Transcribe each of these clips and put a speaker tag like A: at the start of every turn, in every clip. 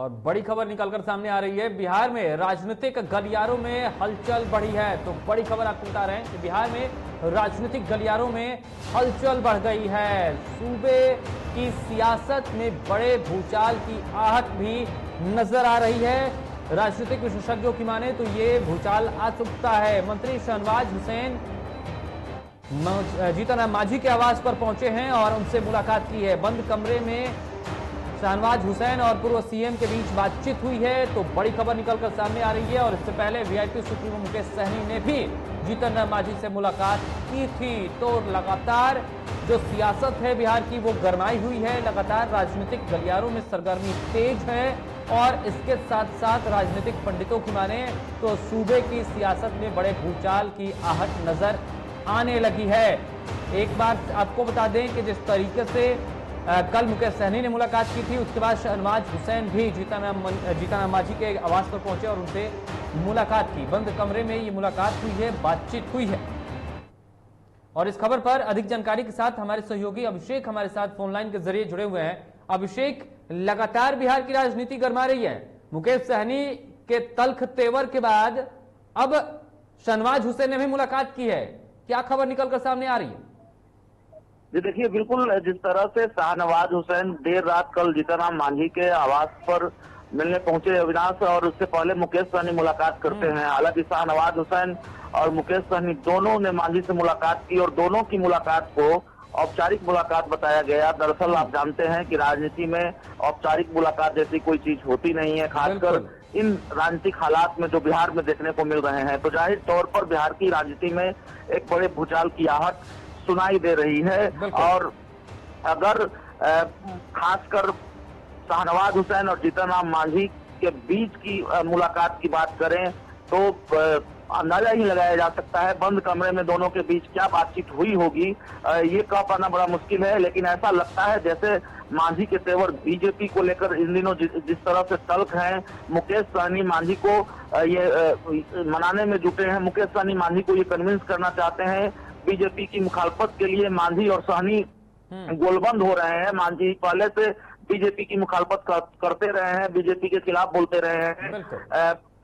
A: और बड़ी खबर निकलकर सामने आ रही है। बिहार में राजनीतिक गलियारों में हलचल बढ़ी है। तो बड़ी खबर आपको बता रहे हैं कि बिहार में राजनीतिक गलियारों में हलचल बढ़ गई है। सूबे की सियासत में बड़े भूचाल की आहट भी नजर आ रही है। राजनीतिक विशेषज्ञों की माने तो ये भूचाल आ चुका है। मंत्री शहनवाज हुसैन जीतन राम मांझी के आवास पर पहुंचे हैं और उनसे मुलाकात की है। बंद कमरे में शहनवाज हुसैन और पूर्व सीएम के बीच बातचीत हुई है। तो बड़ी खबर निकलकर सामने आ रही है। और इससे पहले वीआईपी सुप्रीमो मुकेश सहनी ने भी जीतन राम मांझी से मुलाकात की थी। तो लगातार जो सियासत है बिहार की वो गरमाई हुई है। लगातार राजनीतिक गलियारों में सरगर्मी तेज है और इसके साथ साथ राजनीतिक पंडितों की माने तो सूबे की सियासत में बड़े भूचाल की आहट नजर आने लगी है। एक बार आपको बता दें कि जिस तरीके से कल मुकेश सहनी ने मुलाकात की थी, उसके बाद शहनवाज हुसैन भी जीतन राम मांझी के आवास पर पहुंचे और उनसे मुलाकात की। बंद कमरे में ये मुलाकात हुई है, बातचीत हुई है। और इस खबर पर अधिक जानकारी के साथ हमारे सहयोगी अभिषेक हमारे साथ फोन लाइन के जरिए जुड़े हुए हैं। अभिषेक, लगातार बिहार की राजनीति गरमा रही है। मुकेश सहनी के तल्ख तेवर के बाद अब शहनवाज हुसैन ने भी मुलाकात की है। क्या खबर निकलकर सामने आ रही है?
B: जी देखिए, बिल्कुल जिस तरह से शाहनवाज हुसैन देर रात कल जीतन राम मांझी के आवास पर मिलने पहुंचे अविनाश, और उससे पहले मुकेश सहनी मुलाकात करते हैं। हालांकि शाहनवाज हुसैन और मुकेश सहनी दोनों ने मांझी से मुलाकात की और दोनों की मुलाकात को औपचारिक मुलाकात बताया गया। दरअसल आप जानते हैं कि राजनीति में औपचारिक मुलाकात जैसी कोई चीज होती नहीं है, खासकर इन राजनीतिक हालात में जो बिहार में देखने को मिल रहे हैं। तो जाहिर तौर पर बिहार की राजनीति में एक बड़े भूचाल की आहट सुनाई दे रही है। और अगर खासकर शाहनवाज हुसैन और जीतन राम मांझी के बीच की मुलाकात की बात करें तो अंदाजा ही लगाया जा सकता है बंद कमरे में दोनों के बीच क्या बातचीत हुई होगी, ये कह पाना बड़ा मुश्किल है। लेकिन ऐसा लगता है जैसे मांझी के तेवर बीजेपी को लेकर इन दिनों जिस तरह से तल्ख हैं, मुकेश सहनी मांझी को ये मनाने में जुटे हैं। मुकेश सहनी मांझी को ये कन्विंस करना चाहते हैं बीजेपी की मुखालफत के लिए। मांझी और सहनी गोलबंद हो रहे हैं। मांझी पहले से बीजेपी की मुखालफत करते रहे हैं, बीजेपी के खिलाफ बोलते रहे हैं।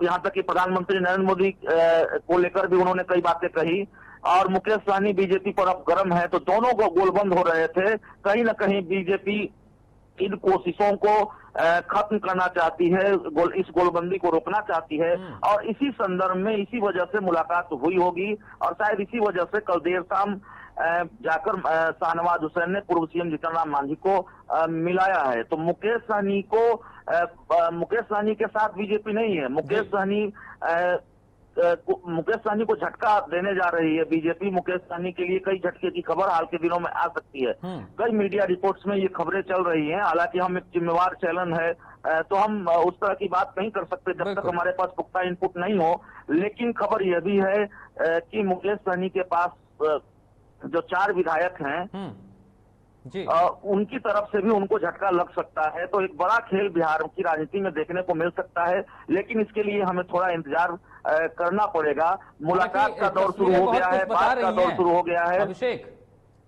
B: यहाँ तक कि प्रधानमंत्री नरेंद्र मोदी को लेकर भी उन्होंने कई बातें कही। और मुकेश सहनी बीजेपी पर अब गर्म है, तो दोनों को गोलबंद हो रहे थे। कहीं ना कहीं बीजेपी इन कोशिशों को खत्म करना चाहती है, इस गोलबंदी को रोकना चाहती है। और इसी संदर्भ में इसी वजह से मुलाकात हुई होगी और शायद इसी वजह से कल देर शाम जाकर शाहनवाज हुसैन ने पूर्व सीएम जीतन राम मांझी को मिलाया है। तो मुकेश सहनी के साथ बीजेपी नहीं है। मुकेश सहनी को झटका देने जा रही है बीजेपी। मुकेश सहनी के लिए कई झटके की खबर हाल के दिनों में आ सकती है। कई मीडिया रिपोर्ट्स में ये खबरें चल रही हैं। हालांकि हम एक जिम्मेवार चैनल है तो हम उस तरह की बात नहीं कर सकते जब तक हमारे पास पुख्ता इनपुट नहीं हो। लेकिन खबर यह भी है कि मुकेश सहनी के पास जो 4 विधायक हैं जी। उनकी तरफ से भी उनको झटका लग सकता है। तो एक बड़ा खेल बिहार की राजनीति में देखने को मिल सकता है। लेकिन इसके लिए हमें थोड़ा इंतजार करना पड़ेगा। मुलाकात का दौर शुरू हो गया है, बात का दौर शुरू हो गया है।
A: अभिषेक,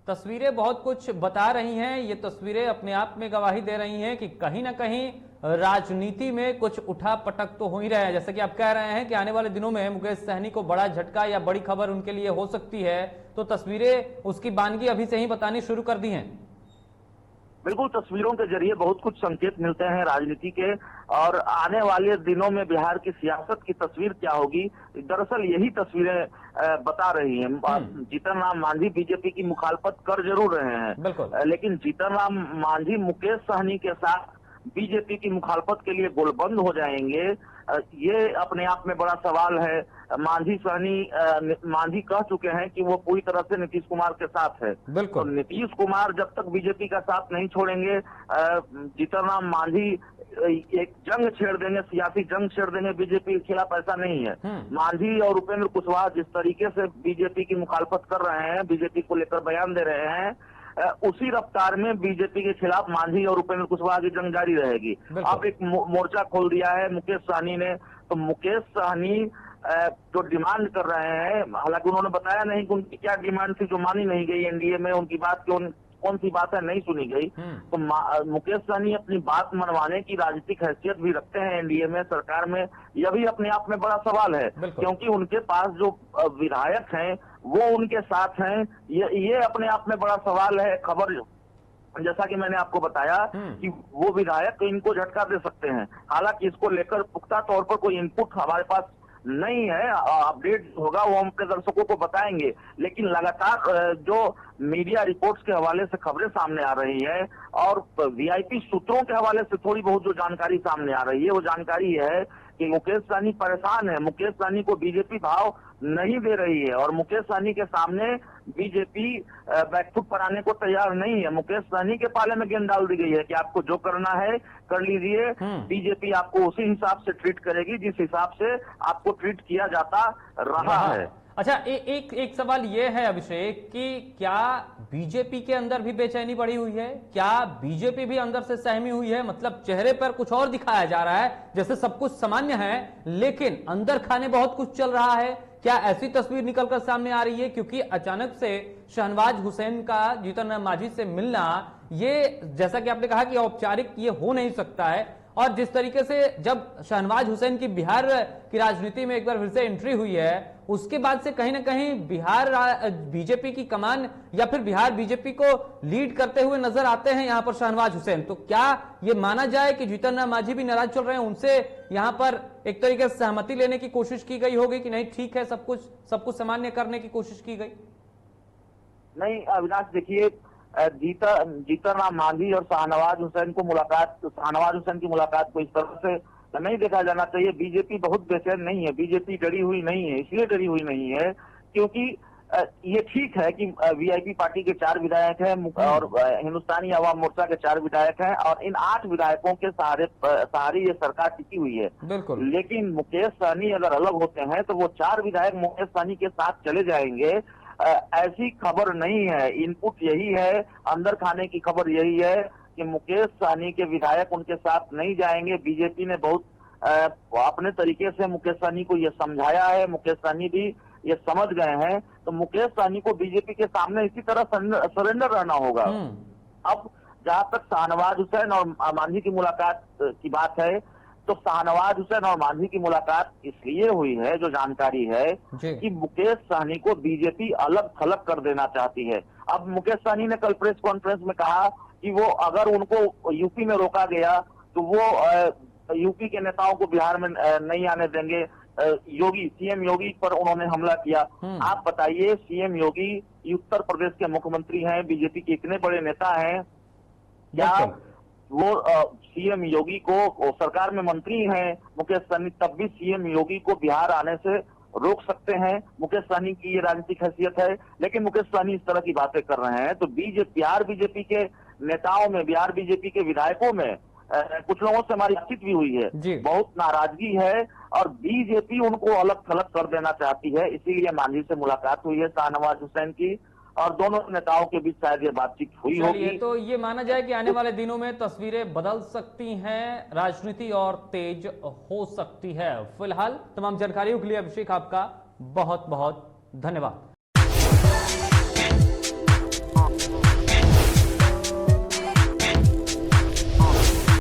A: तस्वीरें बहुत कुछ बता रही हैं। ये तस्वीरें अपने आप में गवाही दे रही हैं कि कहीं ना कहीं राजनीति में कुछ उठा पटक तो हो ही रहा है। जैसे कि आप कह रहे हैं कि आने वाले दिनों में मुकेश सहनी को बड़ा झटका या बड़ी खबर उनके लिए हो सकती है। तो तस्वीरें उसकी बानगी अभी से ही बतानी शुरू कर दी हैं।
B: बिल्कुल, तस्वीरों के जरिए बहुत कुछ संकेत मिलते हैं राजनीति के। और आने वाले दिनों में बिहार की सियासत की तस्वीर क्या होगी, दरअसल यही तस्वीरें बता रही हैं। जीतन राम मांझी बीजेपी की मुखालफत कर जरूर रहे हैं, लेकिन जीतन राम मांझी मुकेश सहनी के साथ बीजेपी की मुखालफत के लिए गोलबंद हो जाएंगे, ये अपने आप में बड़ा सवाल है। मांझी कह चुके हैं कि वो पूरी तरह से नीतीश कुमार के साथ है। तो नीतीश कुमार जब तक बीजेपी का साथ नहीं छोड़ेंगे, जीतन राम मांझी एक जंग छेड़ देंगे, सियासी जंग छेड़ देंगे बीजेपी के खिलाफ, ऐसा नहीं है। मांझी और उपेंद्र कुशवाहा जिस तरीके से बीजेपी की मुखालफत कर रहे हैं, बीजेपी को लेकर बयान दे रहे हैं, उसी रफ्तार में बीजेपी के खिलाफ मांझी और उपेंद्र कुशवाहा की जंग जारी रहेगी। अब एक मोर्चा खोल दिया है मुकेश सहनी ने। तो मुकेश सहनी जो डिमांड कर रहे हैं, हालांकि उन्होंने बताया नहीं कि उनकी क्या डिमांड थी जो मानी नहीं गई एनडीए में। उनकी बात कौन सी बात है नहीं सुनी गई। तो मुकेश सहनी अपनी बात मनवाने की राजनीतिक हैसियत भी रखते हैं एनडीए में, सरकार में, यह भी अपने आप में बड़ा सवाल है, क्योंकि उनके पास जो विधायक हैं वो उनके साथ हैं। ये अपने आप में बड़ा सवाल है। खबर जैसा कि मैंने आपको बताया कि वो विधायक इनको झटका दे सकते हैं। हालांकि इसको लेकर पुख्ता तौर पर कोई इनपुट हमारे पास नहीं है, अपडेट होगा वो हम अपने दर्शकों को बताएंगे। लेकिन लगातार जो मीडिया रिपोर्ट्स के हवाले से खबरें सामने आ रही है और वीआईपी सूत्रों के हवाले से थोड़ी बहुत जो जानकारी सामने आ रही है वो जानकारी है कि मुकेश सहनी परेशान है। मुकेश सहनी को बीजेपी भाव नहीं दे रही है और मुकेश सहनी के सामने बीजेपी बैकफुट पर आने को तैयार नहीं है। मुकेश सहनी के पाले में गेंद डाल दी गई है कि आपको जो करना है कर लीजिए, बीजेपी आपको उसी हिसाब से ट्रीट करेगी जिस हिसाब से आपको ट्रीट किया जाता रहा है।
A: अच्छा, एक सवाल ये है अभिषेक कि क्या बीजेपी के अंदर भी बेचैनी बढ़ी हुई है? क्या बीजेपी भी अंदर से सहमी हुई है? मतलब चेहरे पर कुछ और दिखाया जा रहा है, जैसे सब कुछ सामान्य है, लेकिन अंदर खाने बहुत कुछ चल रहा है। क्या ऐसी तस्वीर निकलकर सामने आ रही है? क्योंकि अचानक से शहनवाज हुसैन का जीतन राम मांझी से मिलना, ये जैसा कि आपने कहा कि औपचारिक ये हो नहीं सकता है, और जिस तरीके से जब शहनवाज हुसैन की बिहार की राजनीति में एक बार फिर से एंट्री हुई है, उसके बाद से कहीं ना कहीं बिहार बीजेपी की कमान या फिर बिहार बीजेपी को लीड करते हुए नजर आते हैं यहाँ पर शहनवाज हुसैन। तो क्या ये माना जाए कि जीतन राम मांझी भी नाराज चल रहे हैं, उनसे यहाँ पर एक तरीके से सहमति लेने की कोशिश की गई होगी कि नहीं ठीक है, सब कुछ सामान्य करने की कोशिश की गई?
B: नहीं अविनाश, देखिए जीतन राम मांझी और शाहनवाज हुसैन की मुलाकात को इस तरह से नहीं देखा जाना चाहिए। बीजेपी बहुत बेचैन नहीं है, बीजेपी डरी हुई नहीं है। इसलिए डरी हुई नहीं है क्योंकि ये ठीक है कि वीआईपी पार्टी के 4 विधायक हैं और हिंदुस्तानी अवाम मोर्चा के 4 विधायक हैं और इन 8 विधायकों के सहारे ये सरकार टिकी हुई है।
A: बिल्कुल।
B: लेकिन मुकेश सहनी अगर अलग होते हैं तो वो 4 विधायक मुकेश सहनी के साथ चले जाएंगे, ऐसी खबर नहीं है। इनपुट यही है, अंदर खाने की खबर यही है कि मुकेश सहनी के विधायक उनके साथ नहीं जाएंगे। बीजेपी ने बहुत अपने तरीके से मुकेश सहनी को ये समझाया है, मुकेश सहनी भी ये समझ गए हैं। तो मुकेश सहनी को बीजेपी के सामने इसी तरह सरेंडर रहना होगा। अब जहां तक शाहनवाज हुसैन और मांझी की मुलाकात की बात है, तो शाहनवाज हुसैन और मांझी की मुलाकात इसलिए हुई है, जो जानकारी है कि मुकेश सहनी को बीजेपी अलग थलग कर देना चाहती है। अब मुकेश सहनी ने कल प्रेस कॉन्फ्रेंस में कहा कि वो अगर उनको यूपी में रोका गया तो वो यूपी के नेताओं को बिहार में नहीं आने देंगे। सीएम योगी पर उन्होंने हमला किया। आप बताइए, सीएम योगी उत्तर प्रदेश के मुख्यमंत्री हैं, बीजेपी के इतने बड़े नेता हैं, क्या वो सीएम योगी को सरकार में मंत्री हैं मुकेश सहनी, तब भी सीएम योगी को बिहार आने से रोक सकते हैं? मुकेश सहनी की ये राजनीतिक हैसियत है। लेकिन मुकेश सहनी इस तरह की बातें कर रहे हैं तो बिहार बीजेपी के नेताओं में, बिहार बीजेपी के विधायकों में कुछ लोगों से हमारी बातचीत भी हुई है, बहुत नाराजगी है और बीजेपी उनको अलग थलग कर देना चाहती है। इसीलिए मांझी से मुलाकात हुई है शाहनवाज हुसैन की और दोनों नेताओं के बीच शायद ये बातचीत हुई होगी।
A: तो ये माना जाए कि आने वाले दिनों में तस्वीरें बदल सकती हैं, राजनीति और तेज हो सकती है। फिलहाल तमाम जानकारियों के लिए अभिषेक आपका बहुत बहुत धन्यवाद।